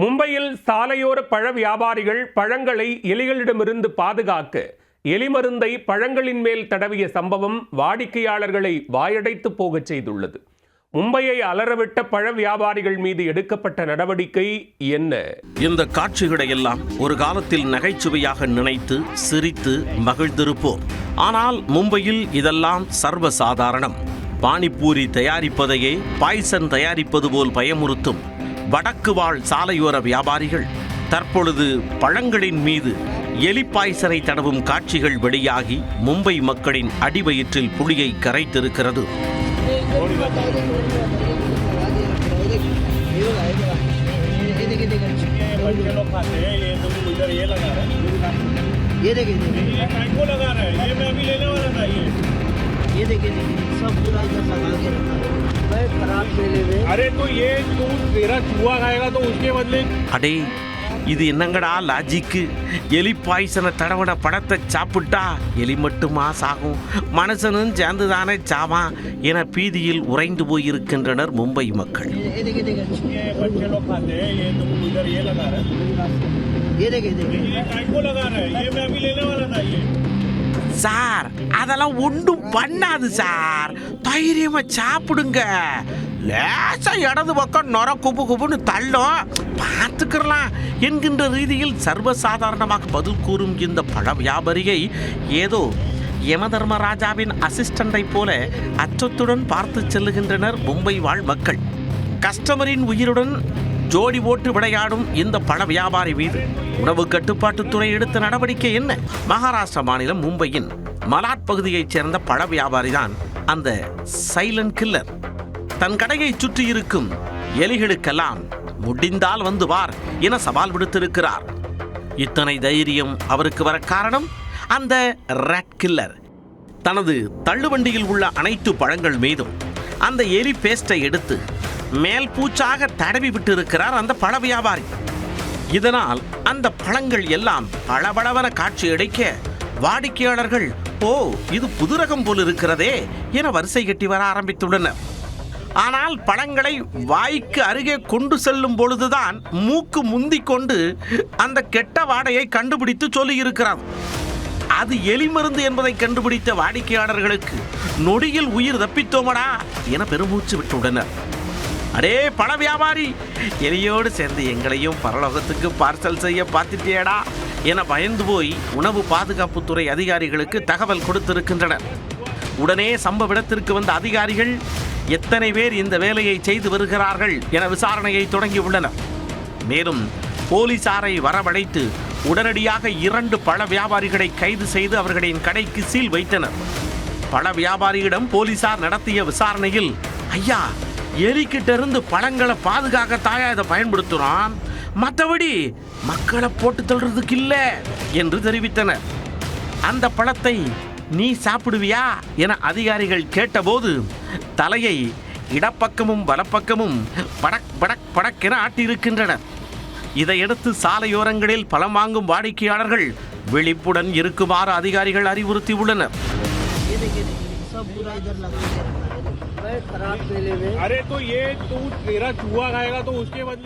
மும்பையில் சாலையோர பழ வியாபாரிகள் பழங்களை எலிகளிடமிருந்து பாதுகாக்க எலிமருந்தை பழங்களின் மேல் தடவிய சம்பவம் வாடிக்கையாளர்களை வாயடைத்து போகச் செய்துள்ளது. மும்பையை அலறவிட்ட பழ வியாபாரிகள் மீது எடுக்கப்பட்ட நடவடிக்கை என்ன? இந்த காட்சிகளை எல்லாம் ஒரு காலத்தில் நகைச்சுவையாக நினைத்து சிரித்து மகிழ்ந்திருப்போம். ஆனால் மும்பையில் இதெல்லாம் சர்வசாதாரணம். பானிபூரி தயாரிப்பதையே பாய்சன் தயாரிப்பது போல் பயமுறுத்தும் வடக்கு வாழ் சாலையோர வியாபாரிகள் தற்பொழுது பழங்களின் மீது எலி பாய்சனை தடவும் காட்சிகள் வெளியாகி மும்பை மக்களின் அடிவயிற்றில் புளியை கரைத்திருக்கிறது. அடே, இது என்னங்கடா லாஜிக்கு? எலி பாய்சனை தடவன படத்தை சாப்பிட்டா எலி மட்டுமா சாகும், மனுஷனும் சேர்ந்துதானே சாமா என பீதியில் உறைந்து போயிருக்கின்றனர் மும்பை மக்கள். சார், அதெல்லாம் ஒன்றும் பண்ணாது சார், தைரியமா சாப்பிடுங்க. லேசா இடது பக்கம் நொர குப்பு குப்புன்னு தள்ளும், பார்த்துக்கலாம் என்கின்ற ரீதியில் சர்வசாதாரணமாக பதில் கூறும் இந்த பழ வியாபாரியை ஏதோ யமதர்மராஜாவின் அசிஸ்டண்டை போல அச்சத்துடன் பார்த்து செல்லுகின்றனர் மும்பை வாழ் மக்கள். கஸ்டமரின் உயிருடன் ஜோடி போட்டு விளையாடும் இந்த பழ வியாபாரி மீது உணவு கட்டுப்பாட்டுத்துறை எடுத்த நடவடிக்கை என்ன? மகாராஷ்டிரா மாநிலம் மும்பையின் மலாட் பகுதியைச் சேர்ந்த பழ வியாபாரி தான் அந்த சைலண்ட் கில்லர். தன் கடையை சுற்றி இருக்கும் எலிகளுக்கெல்லாம் முடிந்தால் வந்து வார் என சவால் விடுத்திருக்கிறார். இத்தனை தைரியம் அவருக்கு வர காரணம் அந்த ராட் கில்லர் தனது தள்ளுவண்டியில் உள்ள அனைத்து பழங்கள் மீதும் அந்த எலி பேஸ்டை எடுத்து மேல் பூச்சாக தடவி விட்டு இருக்கிறார் அந்த பழ வியாபாரி. இதனால் அந்த பழங்கள் எல்லாம் பளபளவென காட்சி அளிக்க வாடிக்கையாளர்கள் ஓ, இது புது ரகம் போல் இருக்கிறதே என வரிசை கட்டி வர ஆரம்பித்துள்ளனர். ஆனால் பழங்களை வாய்க்கு அருகே கொண்டு செல்லும் பொழுதுதான் மூக்கு முந்தி கொண்டு அந்த கெட்ட வாடையை கண்டுபிடித்து சொல்லியிருக்கிறார். அது எலி மருந்து என்பதை கண்டுபிடித்த வாடிக்கையாளர்களுக்கு நொடியில் உயிர் தப்பித்தோமடா என பெருமூச்சு விட்டுள்ளனர். அடே பழ வியாபாரி, எலியோடு சேர்ந்து எங்களையும் பரலோகத்துக்கு பார்சல் செய்ய பார்த்துட்டேடா என பயந்து போய் உணவு பாதுகாப்புத்துறை அதிகாரிகளுக்கு தகவல் கொடுத்திருக்கின்றனர். உடனே சம்பவ இடத்திற்கு வந்த அதிகாரிகள் எத்தனை பேர் இந்த வேலையை செய்து வருகிறார்கள் என விசாரணையை தொடங்கியுள்ளனர். மேலும் போலீசாரை வரவழைத்து உடனடியாக 2 பழ வியாபாரிகளை கைது செய்து அவர்களின் கடைக்கு சீல் வைத்தனர். பழ வியாபாரியிடம் போலீசார் நடத்திய விசாரணையில், ஐயா, எலிக்கிட்ட இருந்து பழங்களை பாதுகாக்க தாயா இதை பயன்படுத்துறான், மற்றபடி மக்களை போட்டு தள்ளுறதுக்கு இல்லை என்று தெரிவித்தனர். அந்த பழத்தை நீ சாப்பிடுவியா என அதிகாரிகள் கேட்டபோது தலையை இடப்பக்கமும் வலப்பக்கமும் படக் படக் படக் என ஆட்டியிருக்கின்றனர். இதையடுத்து சாலையோரங்களில் பழம் வாங்கும் வாடிக்கையாளர்கள் விழிப்புடன் இருக்குமாறு அதிகாரிகள் அறிவுறுத்தியுள்ளனர். अरे तो ये तू तेरा चूहा खाएगा तो उसके बदले